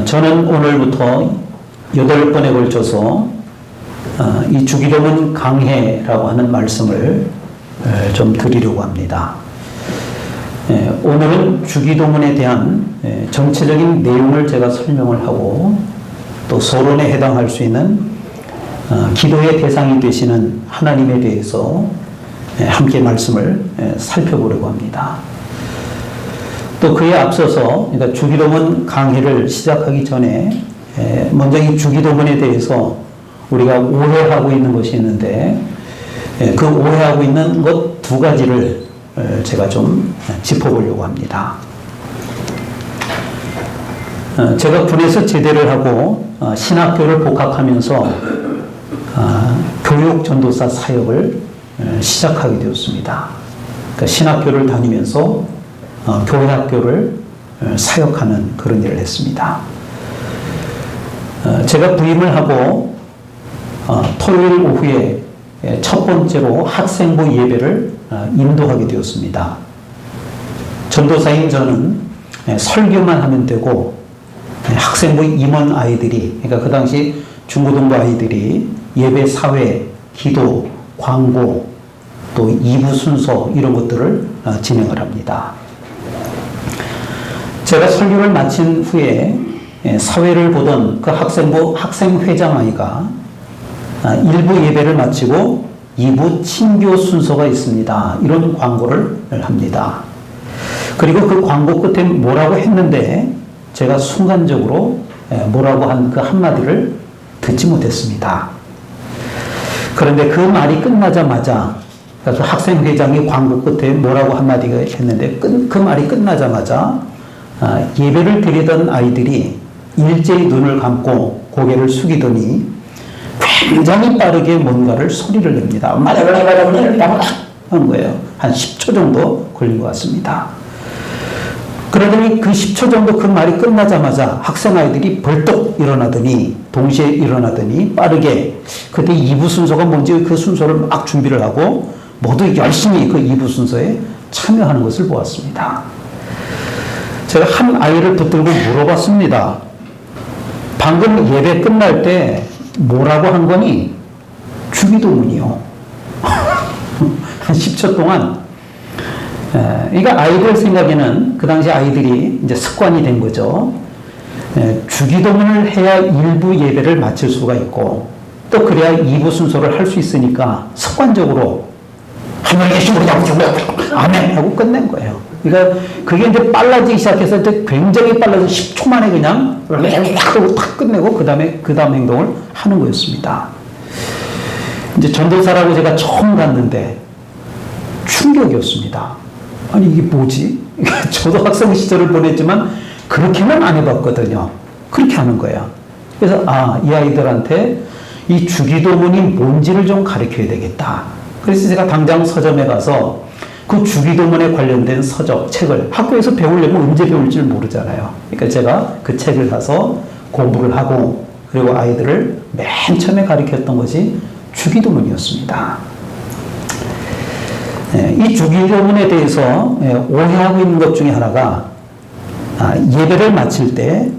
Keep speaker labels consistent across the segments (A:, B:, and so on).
A: 저는 오늘부터 8번에 걸쳐서 이 주기도문 강해라고 하는 말씀을 좀 드리려고 합니다. 오늘은 주기도문에 대한 전체적인 내용을 제가 설명을 하고 또 서론에 해당할 수 있는 기도의 대상이 되시는 하나님에 대해서 함께 말씀을 살펴보려고 합니다. 또 그에 앞서서 그러니까 주기도문 강해를 시작하기 전에 먼저 이 주기도문에 대해서 우리가 오해하고 있는 것이 있는데 그 오해하고 있는 것 두 가지를 제가 좀 짚어보려고 합니다. 제가 군에서 제대를 하고 신학교를 복학하면서 교육전도사 사역을 시작하게 되었습니다. 그러니까 신학교를 다니면서 교회학교를 사역하는 그런 일을 했습니다. 제가 부임을 하고 토요일 오후에 첫 번째로 학생부 예배를 인도하게 되었습니다. 전도사인 저는 설교만 하면 되고 학생부 임원 아이들이, 그러니까 그 당시 중고등부 아이들이 예배 사회, 기도, 광고, 또 2부 순서 이런 것들을 진행을 합니다. 제가 설교를 마친 후에 사회를 보던 그 학생부 학생회장 아이가 1부 예배를 마치고 2부 친교 순서가 있습니다. 이런 광고를 합니다. 그리고 그 광고 끝에 뭐라고 했는데 제가 순간적으로 뭐라고 한 그 한마디를 듣지 못했습니다. 그런데 그 말이 끝나자마자 그 학생회장이 광고 끝에 뭐라고 한마디가 했는데 그 말이 끝나자마자 예배를 드리던 아이들이 일제히 눈을 감고 고개를 숙이더니 굉장히 빠르게 뭔가를 소리를 냅니다. 하는 거예요. 한 10초 정도 걸린 것 같습니다. 그러더니 그 10초 정도 그 말이 끝나자마자 학생 아이들이 벌떡 일어나더니 동시에 일어나더니 빠르게 그때 2부 순서가 뭔지 그 순서를 막 준비를 하고 모두 열심히 그 2부 순서에 참여하는 것을 보았습니다. 제가 한 아이를 붙들고 물어봤습니다. 방금 예배 끝날 때 뭐라고 한 거니? 주기도문이요. 한 10초 동안. 그러니까 아이들 생각에는 그 당시 아이들이 이제 습관이 된 거죠. 주기도문을 해야 일부 예배를 마칠 수가 있고 또 그래야 2부 순서를 할 수 있으니까 습관적으로 하나님 계시고 아멘 하고 끝낸 거예요. 그러니까 그게 이제 빨라지기 시작해서 이제 굉장히 빨라서 10초 만에 그냥 탁 끝내고 그 다음 행동을 하는 거였습니다. 이제 전도사라고 제가 처음 갔는데 충격이었습니다. 아니 이게 뭐지? 저도 학생 시절을 보냈지만 그렇게는 안 해봤거든요. 그렇게 하는 거예요. 그래서 이 아이들한테 이 주기도문이 뭔지를 좀 가르쳐야 되겠다. 그래서 제가 당장 서점에 가서 그 주기도문에 관련된 책을 학교에서 배우려면 언제 배울지 모르잖아요. 그러니까 제가 그 책을 사서 공부를 하고 그리고 아이들을 맨 처음에 가르쳤던 것이 주기도문이었습니다. 이 주기도문에 대해서 오해하고 있는 것 중에 하나가 예배를 마칠 때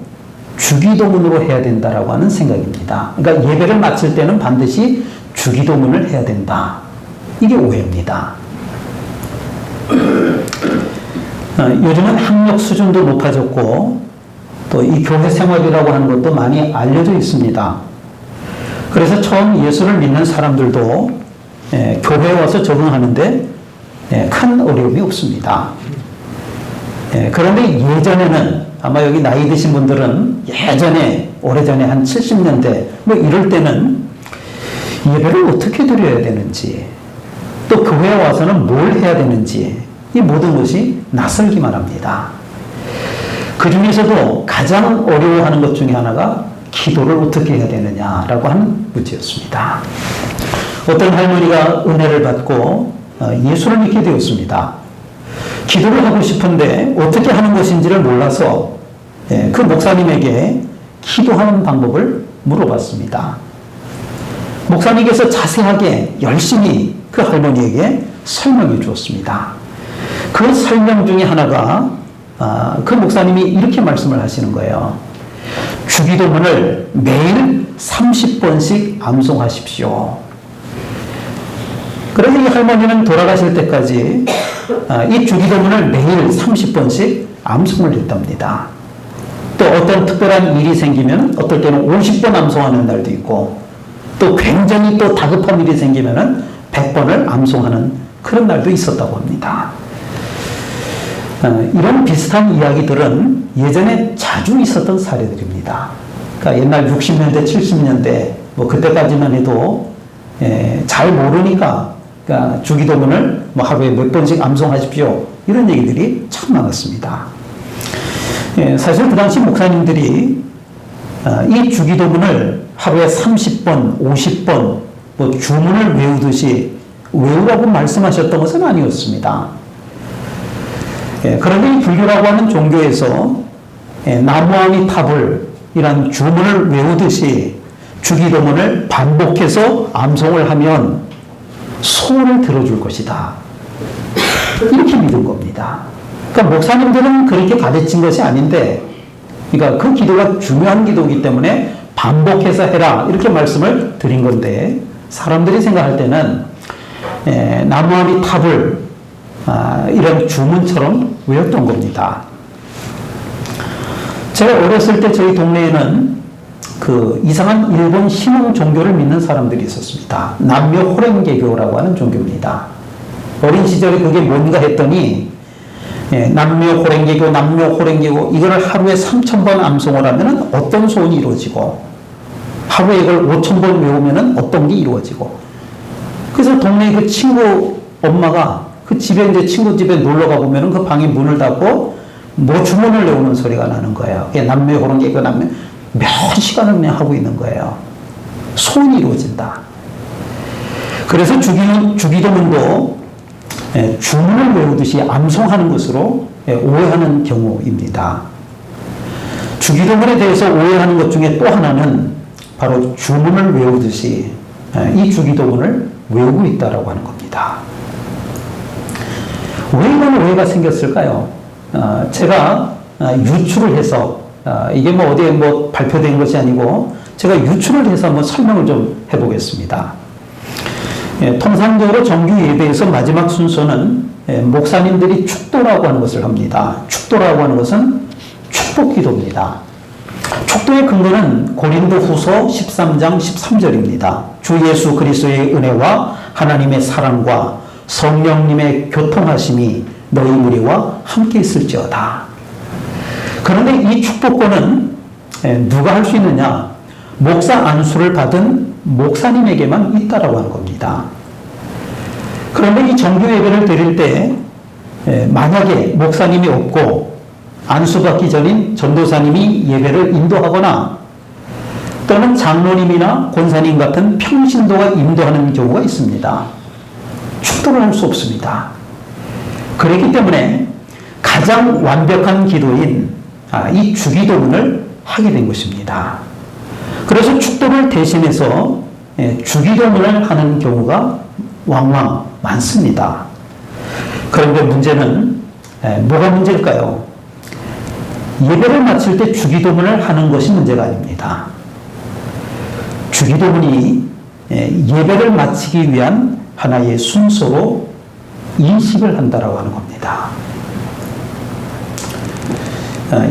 A: 주기도문으로 해야 된다라고 하는 생각입니다. 그러니까 예배를 마칠 때는 반드시 주기도문을 해야 된다. 이게 오해입니다. 요즘은 학력 수준도 높아졌고 또 이 교회 생활이라고 하는 것도 많이 알려져 있습니다. 그래서 처음 예수를 믿는 사람들도 교회에 와서 적응하는데 큰 어려움이 없습니다. 그런데 예전에는 아마 여기 나이 드신 분들은 예전에 오래전에 한 70년대 뭐 이럴 때는 예배를 어떻게 드려야 되는지 또 교회에 와서는 뭘 해야 되는지 이 모든 것이 낯설기만 합니다. 그 중에서도 가장 어려워하는 것 중에 하나가 기도를 어떻게 해야 되느냐라고 하는 문제였습니다. 어떤 할머니가 은혜를 받고 예수를 믿게 되었습니다. 기도를 하고 싶은데 어떻게 하는 것인지를 몰라서 그 목사님에게 기도하는 방법을 물어봤습니다. 목사님께서 자세하게 열심히 그 할머니에게 설명해 주었습니다. 그 설명 중에 하나가 그 목사님이 이렇게 말씀을 하시는 거예요. 주기도문을 매일 30번씩 암송하십시오. 그래서 이 할머니는 돌아가실 때까지 이 주기도문을 매일 30번씩 암송을 했답니다. 또 어떤 특별한 일이 생기면 어떨 때는 50번 암송하는 날도 있고, 또 굉장히 또 다급한 일이 생기면 100번을 암송하는 그런 날도 있었다고 합니다. 이런 비슷한 이야기들은 예전에 자주 있었던 사례들입니다. 그러니까 옛날 60년대, 70년대 뭐 그때까지만 해도 잘 모르니까 그러니까 주기도문을 뭐 하루에 몇 번씩 암송하십시오, 이런 얘기들이 참 많았습니다. 사실 그 당시 목사님들이 이 주기도문을 하루에 30번, 50번 뭐 주문을 외우듯이 외우라고 말씀하셨던 것은 아니었습니다. 그런데 이 불교라고 하는 종교에서 나무아미타불 이란 주문을 외우듯이 주기도문을 반복해서 암송을 하면 소원을 들어줄 것이다, 이렇게 믿은 겁니다. 그러니까 목사님들은 그렇게 가르친 것이 아닌데, 그러니까 그 기도가 중요한 기도이기 때문에 반복해서 해라, 이렇게 말씀을 드린 건데, 사람들이 생각할 때는 나무아미타불 이런 주문처럼 외웠던 겁니다. 제가 어렸을 때 저희 동네에는 그 이상한 일본 신흥 종교를 믿는 사람들이 있었습니다. 남묘 호랭개교라고 하는 종교입니다. 어린 시절에 그게 뭔가 했더니 남묘 호랭개교 이거를 하루에 3,000번 암송을 하면 어떤 소원이 이루어지고, 하루에 이걸 5,000번 외우면 어떤 게 이루어지고, 그래서 동네 그 친구 엄마가 그 집에 이제 친구 집에 놀러 가보면 그 방에 문을 닫고 뭐 주문을 외우는 소리가 나는 거예요. 남묘 호랭개교 몇 시간을 그냥 하고 있는 거예요. 소원이 이루어진다. 그래서 주기도문도 주문을 외우듯이 암송하는 것으로 오해하는 경우입니다. 주기도문에 대해서 오해하는 것 중에 또 하나는 바로 주문을 외우듯이 이 주기도문을 외우고 있다라고 하는 겁니다. 왜 이런 오해가 생겼을까요? 제가 유추를 해서, 이게 뭐 어디에 뭐 발표된 것이 아니고 제가 유추를 해서 한번 설명을 좀 해보겠습니다. 통상적으로 정규 예배에서 마지막 순서는 목사님들이 축도라고 하는 것을 합니다. 축도라고 하는 것은 축복 기도입니다. 축도의 근거는 고린도후서 13장 13절입니다. 주 예수 그리스도의 은혜와 하나님의 사랑과 성령님의 교통하심이 너희 무리와 함께 있을지어다. 그런데 이 축복권은 누가 할 수 있느냐? 목사 안수를 받은 목사님에게만 있다라고 하는 겁니다. 그런데 이 정규 예배를 드릴 때 만약에 목사님이 없고 안수받기 전인 전도사님이 예배를 인도하거나 또는 장로님이나 권사님 같은 평신도가 인도하는 경우가 있습니다. 축도를 할 수 없습니다. 그렇기 때문에 가장 완벽한 기도인 이 주기도문을 하게 된 것입니다. 그래서 축도를 대신해서 주기도문을 하는 경우가 왕왕 많습니다. 그런데 문제는 뭐가 문제일까요? 예배를 마칠 때 주기도문을 하는 것이 문제가 아닙니다. 주기도문이 예배를 마치기 위한 하나의 순서로 인식을 한다라고 하는 겁니다.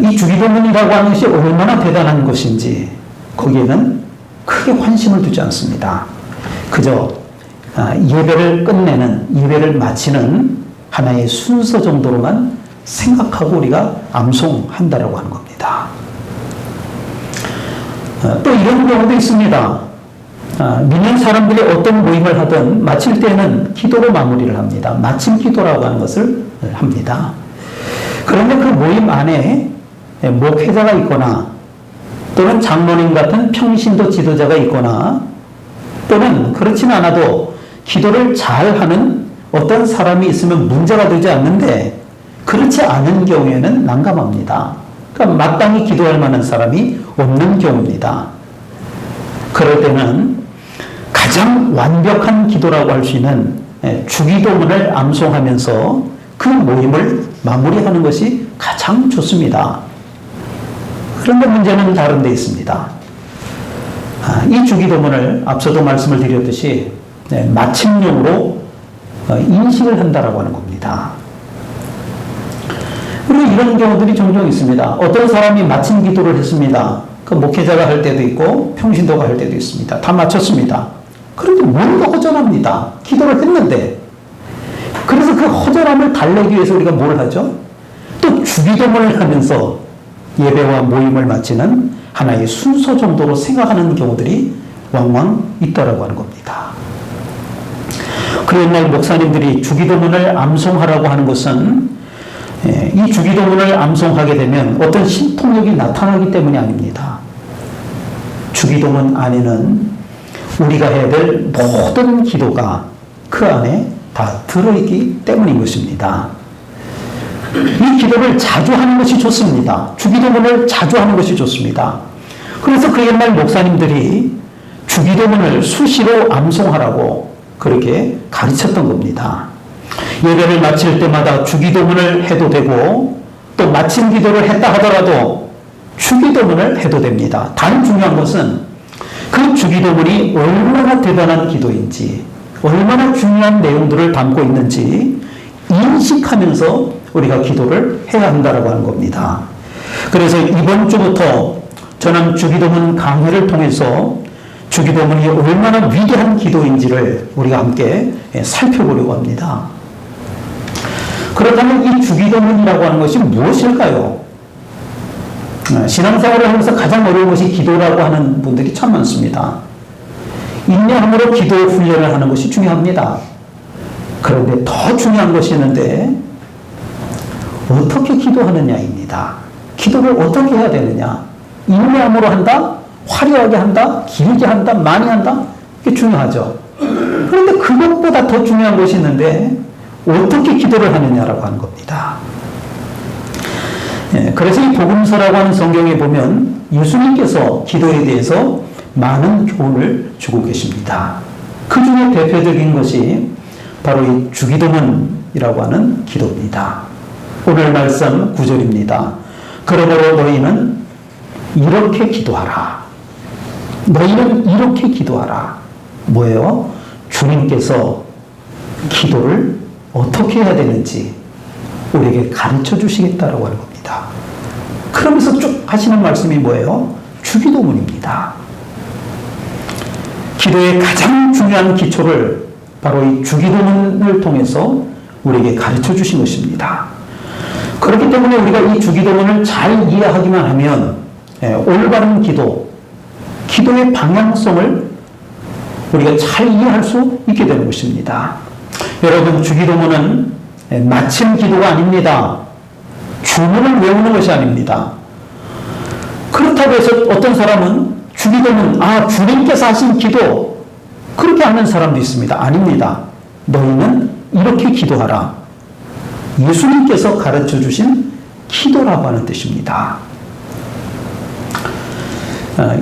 A: 이 주기도문이라고 하는 것이 얼마나 대단한 것인지 거기에는 크게 관심을 두지 않습니다. 그저 예배를 끝내는, 예배를 마치는 하나의 순서 정도로만 생각하고 우리가 암송한다라고 하는 겁니다. 또 이런 경우도 있습니다. 믿는 사람들이 어떤 모임을 하든 마칠 때는 기도로 마무리를 합니다. 마침 기도라고 하는 것을 합니다. 그런데 그 모임 안에 목회자가 있거나 또는 장로님 같은 평신도 지도자가 있거나 또는 그렇지는 않아도 기도를 잘하는 어떤 사람이 있으면 문제가 되지 않는데 그렇지 않은 경우에는 난감합니다. 그러니까 마땅히 기도할 만한 사람이 없는 경우입니다. 그럴 때는 가장 완벽한 기도라고 할 수 있는 주기도문을 암송하면서 그 모임을 마무리하는 것이 가장 좋습니다. 그런데 문제는 다른 데 있습니다. 이 주기도문을 앞서도 말씀을 드렸듯이 마침용으로 인식을 한다라고 하는 겁니다. 그리고 이런 경우들이 종종 있습니다. 어떤 사람이 마침 기도를 했습니다. 그 목회자가 할 때도 있고 평신도가 할 때도 있습니다. 다 마쳤습니다. 그런데 뭔가 허전합니다. 기도를 했는데. 그래서 그 허전함을 달래기 위해서 우리가 뭘 하죠? 또 주기도문을 하면서 예배와 모임을 마치는 하나의 순서 정도로 생각하는 경우들이 왕왕 있다라고 하는 겁니다. 그 옛날 목사님들이 주기도문을 암송하라고 하는 것은 이 주기도문을 암송하게 되면 어떤 신통력이 나타나기 때문이 아닙니다. 주기도문 안에는 우리가 해야 될 모든 기도가 그 안에 다 들어있기 때문인 것입니다. 이 기도를 자주 하는 것이 좋습니다. 주기도문을 자주 하는 것이 좋습니다. 그래서 그 옛날 목사님들이 주기도문을 수시로 암송하라고 그렇게 가르쳤던 겁니다. 예배를 마칠 때마다 주기도문을 해도 되고 또 마침 기도를 했다 하더라도 주기도문을 해도 됩니다. 다른 중요한 것은 그 주기도문이 얼마나 대단한 기도인지 얼마나 중요한 내용들을 담고 있는지 인식하면서 우리가 기도를 해야 한다고 하는 겁니다. 그래서 이번 주부터 저는 주기도문 강의를 통해서 주기도문이 얼마나 위대한 기도인지를 우리가 함께 살펴보려고 합니다. 그렇다면 이 주기도문이라고 하는 것이 무엇일까요? 신앙생활을 하면서 가장 어려운 것이 기도라고 하는 분들이 참 많습니다. 인내함으로 기도 훈련을 하는 것이 중요합니다. 그런데 더 중요한 것이 있는데 어떻게 기도하느냐입니다. 기도를 어떻게 해야 되느냐? 인내함으로 한다? 화려하게 한다? 길게 한다? 많이 한다? 이게 중요하죠. 그런데 그것보다 더 중요한 것이 있는데 어떻게 기도를 하느냐라고 하는 겁니다. 그래서 이 복음서라고 하는 성경에 보면 예수님께서 기도에 대해서 많은 교훈을 주고 계십니다. 그 중에 대표적인 것이 바로 이 주기도문이라고 하는 기도입니다. 오늘 말씀 9절입니다. 그러므로 너희는 이렇게 기도하라. 너희는 이렇게 기도하라. 뭐예요? 주님께서 기도를 어떻게 해야 되는지 우리에게 가르쳐 주시겠다라고 하는 겁니다. 그러면서 쭉 하시는 말씀이 뭐예요? 주기도문입니다. 기도의 가장 중요한 기초를 바로 이 주기도문을 통해서 우리에게 가르쳐 주신 것입니다. 그렇기 때문에 우리가 이 주기도문을 잘 이해하기만 하면 올바른 기도의 방향성을 우리가 잘 이해할 수 있게 되는 것입니다. 여러분, 주기도문은 마침 기도가 아닙니다. 주문을 외우는 것이 아닙니다. 그렇다고 해서 어떤 사람은 주기도문, 주님께서 하신 기도, 그렇게 하는 사람도 있습니다. 아닙니다. 너희는 이렇게 기도하라. 예수님께서 가르쳐 주신 기도라고 하는 뜻입니다.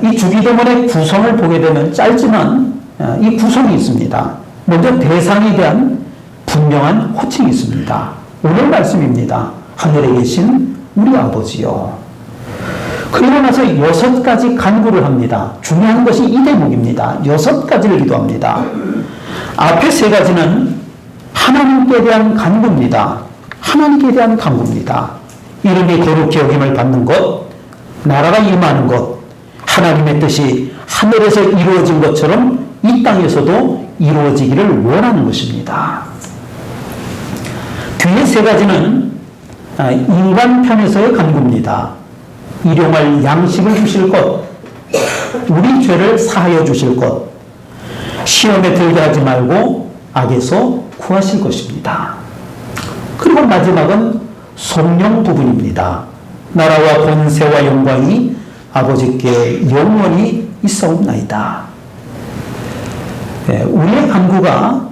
A: 이 주기도문의 구성을 보게 되면 짧지만 이 구성이 있습니다. 먼저 대상에 대한 분명한 호칭이 있습니다. 오늘 말씀입니다. 하늘에 계신 우리 아버지요. 그리고 나서 6가지 간구를 합니다. 중요한 것이 이 대목입니다. 6가지를 기도합니다. 앞에 3가지는 하나님께 대한 간구입니다. 하나님께 대한 간구입니다. 이름이 거룩히 여김을 받는 것, 나라가 임하는 것, 하나님의 뜻이 하늘에서 이루어진 것처럼 이 땅에서도 이루어지기를 원하는 것입니다. 뒤에 3가지는 인간 편에서의 간구입니다. 일용할 양식을 주실 것, 우리 죄를 사하여 주실 것, 시험에 들게 하지 말고 악에서 구하실 것입니다. 그리고 마지막은 성령 부분입니다. 나라와 권세와 영광이 아버지께 영원히 있사옵나이다. 우리의 간구가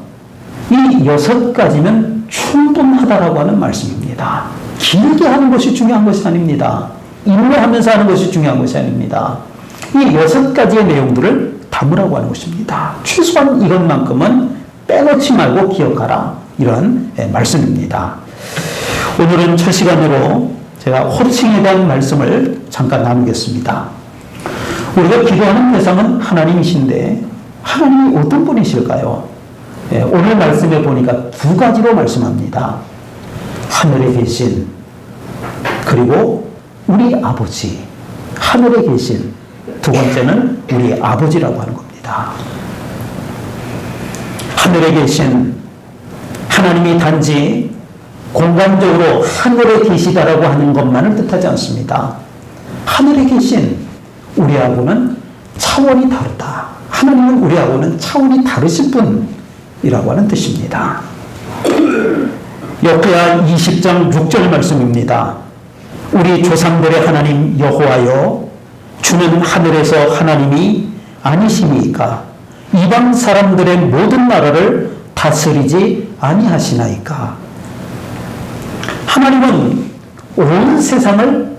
A: 이 6가지면 충분하다라고 하는 말씀입니다. 길게 하는 것이 중요한 것이 아닙니다. 인내하면서 하는 것이 중요한 것이 아닙니다. 이 6가지의 내용들을 담으라고 하는 것입니다. 최소한 이것만큼은 빼놓지 말고 기억하라. 이런 말씀입니다. 오늘은 첫 시간으로 제가 호칭에 대한 말씀을 잠깐 나누겠습니다. 우리가 기도하는 대상은 하나님이신데 하나님이 어떤 분이실까요? 오늘 말씀에 보니까 두 가지로 말씀합니다. 하늘에 계신, 그리고 우리 아버지. 하늘에 계신, 두 번째는 우리 아버지라고 하는 겁니다. 하늘에 계신 하나님이 단지 공간적으로 하늘에 계시다라고 하는 것만을 뜻하지 않습니다. 하늘에 계신 우리하고는 차원이 다르다. 하나님은 우리하고는 차원이 다르신 분이라고 하는 뜻입니다. 역대하 20장 6절 말씀입니다. 우리 조상들의 하나님 여호와여, 주는 하늘에서 하나님이 아니시니까 이방 사람들의 모든 나라를 다스리지 아니하시나이까. 하나님은 온 세상을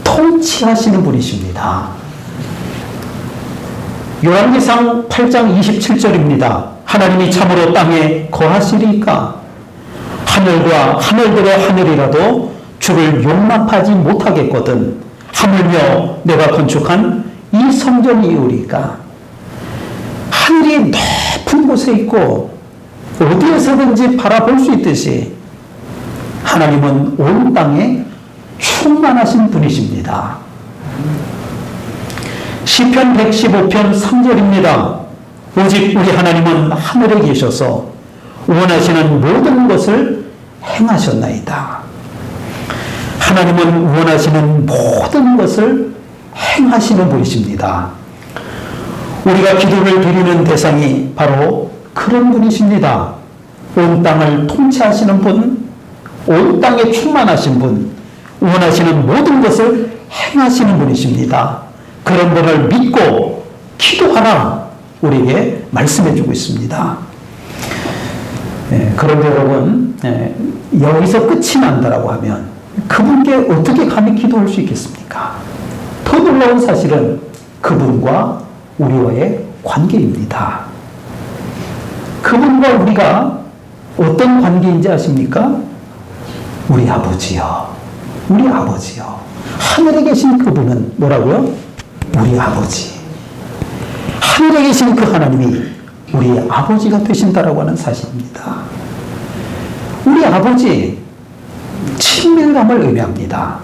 A: 통치하시는 분이십니다. 요한계시록 8장 27절입니다. 하나님이 참으로 땅에 거하시리까. 하늘과 하늘들의 하늘이라도 주를 용납하지 못하겠거든. 하물며 내가 건축한 이 성전이오리까. 하늘이 높은 곳에 있고 어디에서든지 바라볼 수 있듯이 하나님은 온 땅에 충만하신 분이십니다. 시편 115편 3절입니다. 오직 우리 하나님은 하늘에 계셔서 원하시는 모든 것을 행하셨나이다. 하나님은 원하시는 모든 것을 행하시는 분이십니다. 우리가 기도를 드리는 대상이 바로 그런 분이십니다. 온 땅을 통치하시는 분, 온 땅에 충만하신 분, 원하시는 모든 것을 행하시는 분이십니다. 그런 분을 믿고 기도하라 우리에게 말씀해 주고 있습니다. 그런데 여러분, 여기서 끝이 난다라고 하면 그분께 어떻게 감히 기도할 수 있겠습니까? 더 놀라운 사실은 그분과 우리와의 관계입니다. 그분과 우리가 어떤 관계인지 아십니까? 우리 아버지요. 우리 아버지요. 하늘에 계신 그분은 뭐라고요? 우리 아버지. 하늘에 계신 그 하나님이 우리 아버지가 되신다라고 하는 사실입니다. 우리 아버지, 친밀감을 의미합니다.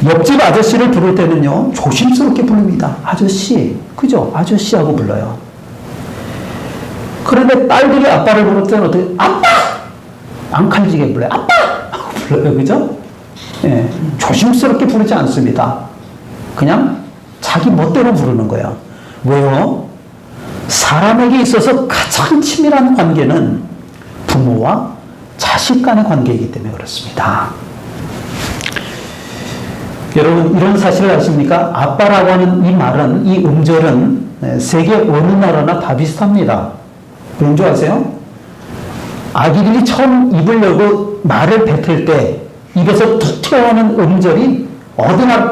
A: 옆집 아저씨를 부를 때는요, 조심스럽게 부릅니다. 아저씨. 그죠? 아저씨하고 불러요. 그런데 딸들이 아빠를 부를 때는 어떻게, 아빠! 앙칼지게 불러요. 아빠! 하고 불러요. 그죠? 예, 조심스럽게 부르지 않습니다. 그냥 자기 멋대로 부르는 거예요. 왜요? 사람에게 있어서 가장 친밀한 관계는 부모와 자식 간의 관계이기 때문에 그렇습니다. 여러분, 이런 사실을 아십니까? 아빠라고 하는 이 말은, 이 음절은 세계 어느 나라나 다 비슷합니다. 왠 줄 아세요? 아기들이 처음 입을 열고 말을 뱉을 때 입에서 툭 튀어나오는 음절이 어디나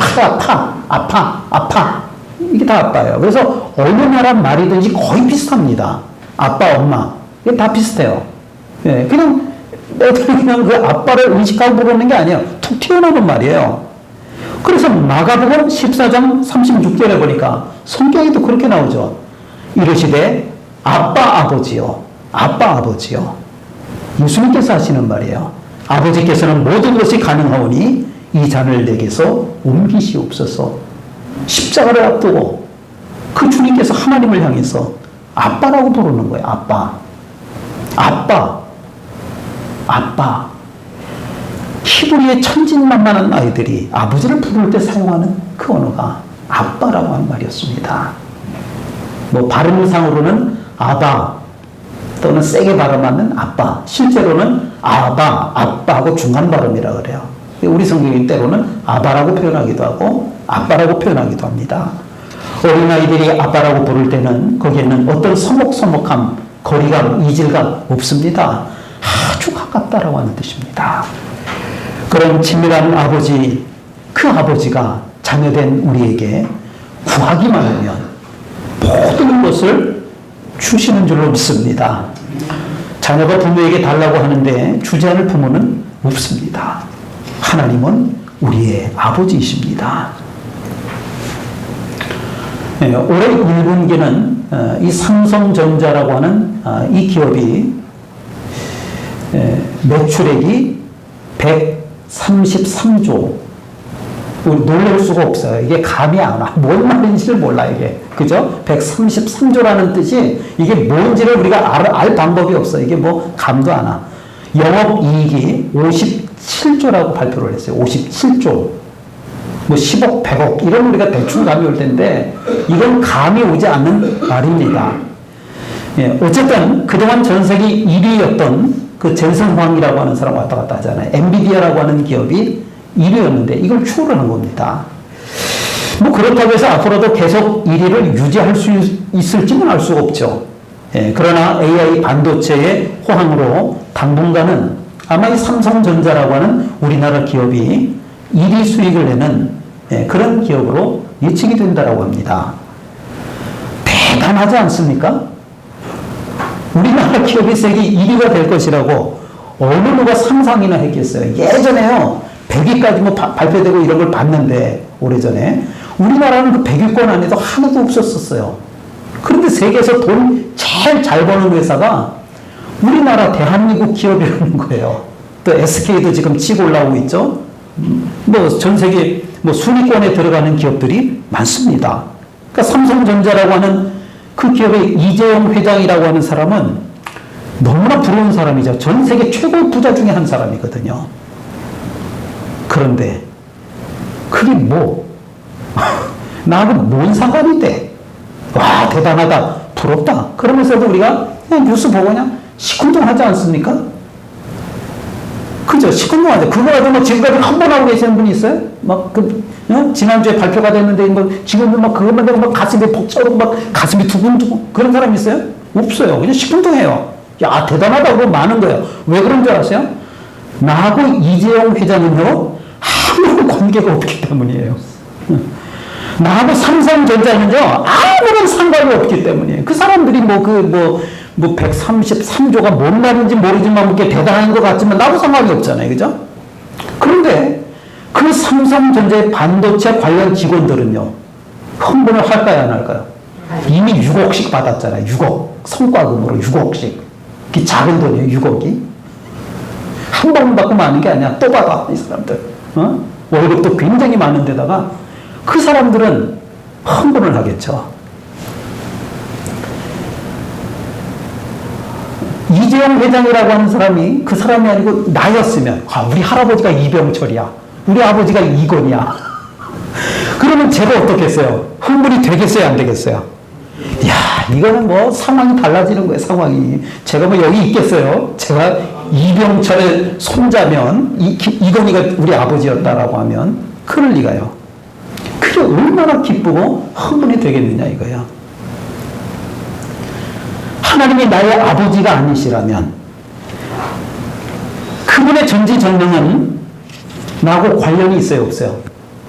A: 아파. 이게 다 아빠예요. 그래서 어느 나라 말이든지 거의 비슷합니다. 아빠, 엄마. 이게 다 비슷해요. 예, 그냥 그 아빠를 의식하고 부르는 게 아니에요. 툭 튀어나오는 말이에요. 그래서 마가복음 14장 36절에 보니까 성경에도 그렇게 나오죠. 이르시되 아빠 아버지요. 아빠 아버지요. 예수님께서 하시는 말이에요. 아버지께서는 모든 것이 가능하오니 이 잔을 내게서 옮기시옵소서. 십자가를 앞두고 그 주님께서 하나님을 향해서 아빠라고 부르는 거예요. 아빠. 아빠. 아빠. 히브리의 천진만만한 아이들이 아버지를 부를 때 사용하는 그 언어가 아빠라고 하는 말이었습니다. 뭐 발음상으로는 아바 또는 세게 발음하는 아빠, 실제로는 아빠하고 중간 발음이라 그래요. 우리 성경이 때로는 아바라고 표현하기도 하고 아빠라고 표현하기도 합니다. 어린아이들이 아빠라고 부를 때는 거기에는 어떤 서먹서먹함, 거리감, 이질감 없습니다. 아주 가깝다라고 하는 뜻입니다. 그런 친밀한 아버지, 그 아버지가 자녀된 우리에게 구하기만 하면 모든 것을 주시는 줄로 믿습니다. 자녀가 부모에게 달라고 하는데 주지 않을 부모는 없습니다. 하나님은 우리의 아버지이십니다. 올해 1분기는 이 삼성전자라고 하는 이 기업이 매출액이 133조. 놀랄 수가 없어요. 이게 감이 안 와. 뭔 말인지를 몰라, 이게. 그죠? 133조라는 뜻이 이게 뭔지를 우리가 알 방법이 없어. 이게 뭐 감도 안 와. 영업이익이 57조라고 발표를 했어요. 57조. 뭐 10억, 100억. 이런 우리가 대충 감이 올 텐데, 이건 감이 오지 않는 말입니다. 예, 어쨌든 그동안 전 세계 1위였던 그 젠슨 황이라고 하는 사람 왔다 갔다 하잖아요. 엔비디아라고 하는 기업이 1위였는데 이걸 추월을 한 겁니다. 뭐 그렇다고 해서 앞으로도 계속 1위를 유지할 수 있을지는 알 수가 없죠. 예, 그러나 AI 반도체의 호황으로 당분간은 아마 이 삼성전자라고 하는 우리나라 기업이 1위 수익을 내는 그런 기업으로 예측이 된다고 합니다. 대단하지 않습니까? 우리나라 기업이 세계 1위가 될 것이라고 어느 누가 상상이나 했겠어요. 예전에요. 100위까지 뭐 발표되고 이런 걸 봤는데, 오래전에. 우리나라는 그 100위권 안에도 하나도 없었었어요. 그런데 세계에서 돈 제일 잘 버는 회사가 우리나라 대한민국 기업이라는 거예요. 또 SK도 지금 치고 올라오고 있죠. 뭐 전 세계 뭐 순위권에 들어가는 기업들이 많습니다. 그러니까 삼성전자라고 하는 그 기업의 이재용 회장이라고 하는 사람은 너무나 부러운 사람이죠. 전 세계 최고의 부자 중에 한 사람이거든요. 그런데 그게 뭐 나하고 뭔 상관이 돼? 와, 대단하다, 부럽다. 그러면서도 우리가 그냥 뉴스 보고 그냥 시큰둥하지 않습니까? 그죠? 시큰둥하죠. 그거 가지고 뭐 지금까지 한 번 하고 계시는 분이 있어요? 막 지난주에 발표가 됐는데 뭐 지금도 막 그것만 되고 막 가슴이 벅차고 막 가슴이 두근두근 그런 사람 있어요? 없어요. 그냥 시큰둥해요. 야, 대단하다고 많은 거예요. 왜 그런 줄 아세요? 나하고 이재용 회장은요, 아무런 관계가 없기 때문이에요. 나하고 삼성전자는요, 아무런 상관이 없기 때문이에요. 그 사람들이 뭐 133조가 뭔 말인지 모르지만 뭐 대단한 것 같지만 나하고 상관이 없잖아요. 그죠? 그런데 그 삼성전자의 반도체 관련 직원들은요, 흥분을 할까요, 안 할까요? 이미 6억씩 받았잖아요. 6억. 성과금으로 6억씩. 그 작은 돈이에요, 6억이. 한 번 받고 마는 게 아니야. 또 받아, 이 사람들. 월급도 굉장히 많은 데다가 그 사람들은 흥분을 하겠죠. 이재용 회장이라고 하는 사람이 그 사람이 아니고 나였으면, 우리 할아버지가 이병철이야. 우리 아버지가 이건이야. 그러면 제가 어떻겠어요? 흥분이 되겠어요, 안 되겠어요? 이야, 이거는 뭐 상황이 달라지는 거예요, 상황이. 제가 뭐 여기 있겠어요? 제가 이병철의 손자면, 이건희가 우리 아버지였다라고 하면, 그럴 리가요. 그게 얼마나 기쁘고 흥분이 되겠느냐, 이거야. 하나님이 나의 아버지가 아니시라면, 그분의 전지전능은 나하고 관련이 있어요, 없어요?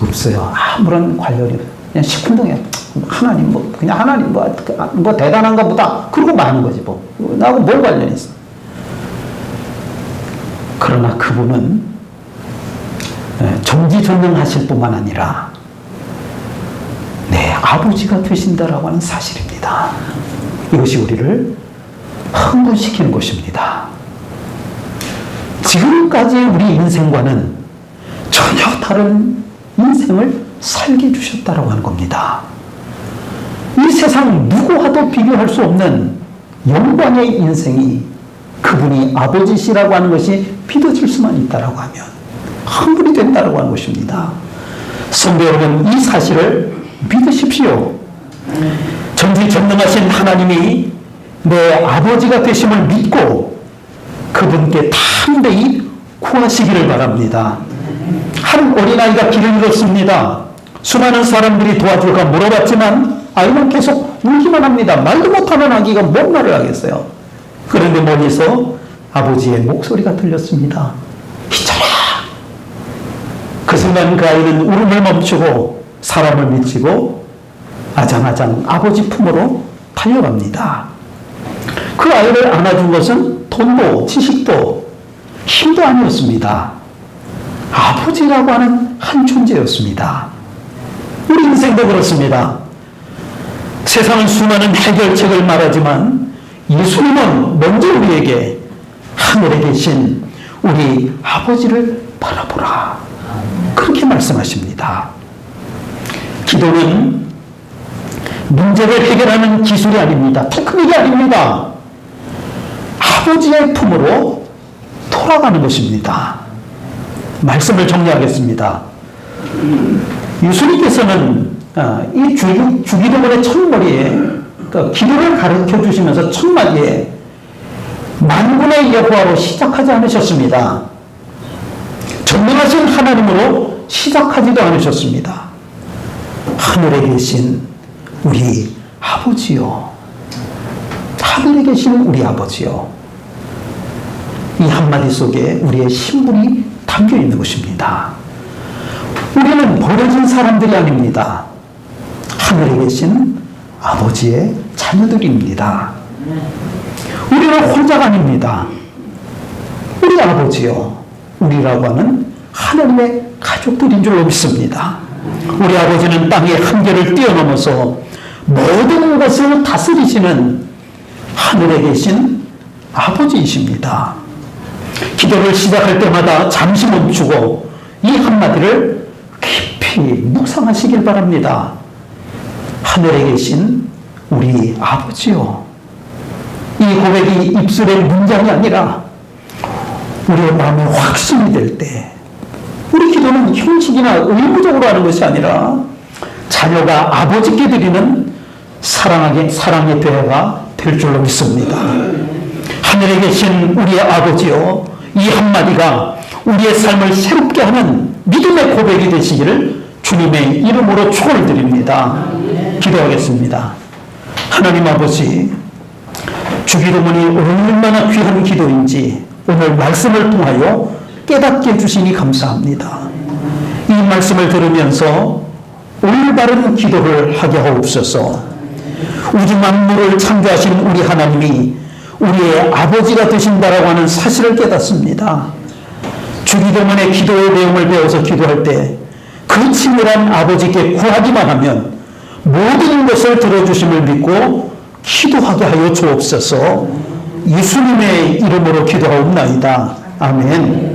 A: 없어요. 아무런 관련이. 그냥 시큰둥해. 하나님 그냥 하나님 뭐 대단한가 보다. 그러고 마는 거지 뭐. 나하고 뭘 관련이 있어. 그러나 그분은 전지전능하실 뿐만 아니라 내 아버지가 되신다라고 하는 사실입니다. 이것이 우리를 흥분시키는 것입니다. 지금까지 우리 인생과는 전혀 다른 인생을 살게 해주셨다라고 하는 겁니다. 이 세상 누구와도 비교할 수 없는 영광의 인생이 그분이 아버지시라고 하는 것이 믿어질 수만 있다라고 하면 흥분이 된다라고 하는 것입니다. 성도 여러분, 이 사실을 믿으십시오. 전지전능하신 하나님이 내 아버지가 되심을 믿고 그분께 담대히 구하시기를 바랍니다. 한 어린아이가 길을 잃었습니다. 수많은 사람들이 도와줄까 물어봤지만 아이는 계속 울기만 합니다. 말도 못하는 아기가 뭔 말을 하겠어요. 그런데 멀리서 아버지의 목소리가 들렸습니다. 희철아. 그 순간 그 아이는 울음을 멈추고 사람을 미치고 아장아장 아버지 품으로 달려갑니다. 그 아이를 안아준 것은 돈도 지식도 힘도 아니었습니다. 아버지라고 하는 한 존재였습니다. 우리 인생도 그렇습니다. 세상은 수많은 해결책을 말하지만 예수님은 먼저 우리에게 하늘에 계신 우리 아버지를 바라보라, 그렇게 말씀하십니다. 기도는 문제를 해결하는 기술이 아닙니다. 테크닉이 아닙니다. 아버지의 품으로 돌아가는 것입니다. 말씀을 정리하겠습니다. 예수님께서는 이 주기도문의 첫머리에 기도를 가르쳐 주시면서 첫마디에 만군의 여호와로 시작하지 않으셨습니다. 전능하신 하나님으로 시작하지도 않으셨습니다. 하늘에 계신 우리 아버지요. 하늘에 계신 우리 아버지요. 이 한마디 속에 우리의 신분이 담겨 있는 것입니다. 우리는 버려진 사람들이 아닙니다. 하늘에 계신 아버지의 자녀들입니다. 우리는 혼자가 아닙니다. 우리 아버지요, 우리라고 하는 하나님의 가족들인 줄로 믿습니다. 우리 아버지는 땅의 한계를 뛰어넘어서 모든 것을 다스리시는 하늘에 계신 아버지이십니다. 기도를 시작할 때마다 잠시 멈추고 이 한마디를 깊이 묵상하시길 바랍니다. 하늘에 계신 우리 아버지요. 이 고백이 입술의 문장이 아니라 우리의 마음에 확신이 될 때, 우리 기도는 형식이나 의무적으로 하는 것이 아니라 자녀가 아버지께 드리는 사랑의 대화가 될 줄로 믿습니다. 하늘에 계신 우리의 아버지요, 이 한마디가 우리의 삶을 새롭게 하는 믿음의 고백이 되시기를 주님의 이름으로 축원을 드립니다. 기도하겠습니다. 하나님 아버지, 주기도문이 얼마나 귀한 기도인지 오늘 말씀을 통하여 깨닫게 해주시니 감사합니다. 이 말씀을 들으면서 올바른 기도를 하게 하옵소서. 우주 만물을 창조하신 우리 하나님이 우리의 아버지가 되신다라고 하는 사실을 깨닫습니다. 주기도문의 기도의 내용을 배워서 기도할 때 그 친밀한 아버지께 구하기만 하면 모든 것을 들어주심을 믿고 기도하게 하여 주옵소서. 예수님의 이름으로 기도하옵나이다. 아멘.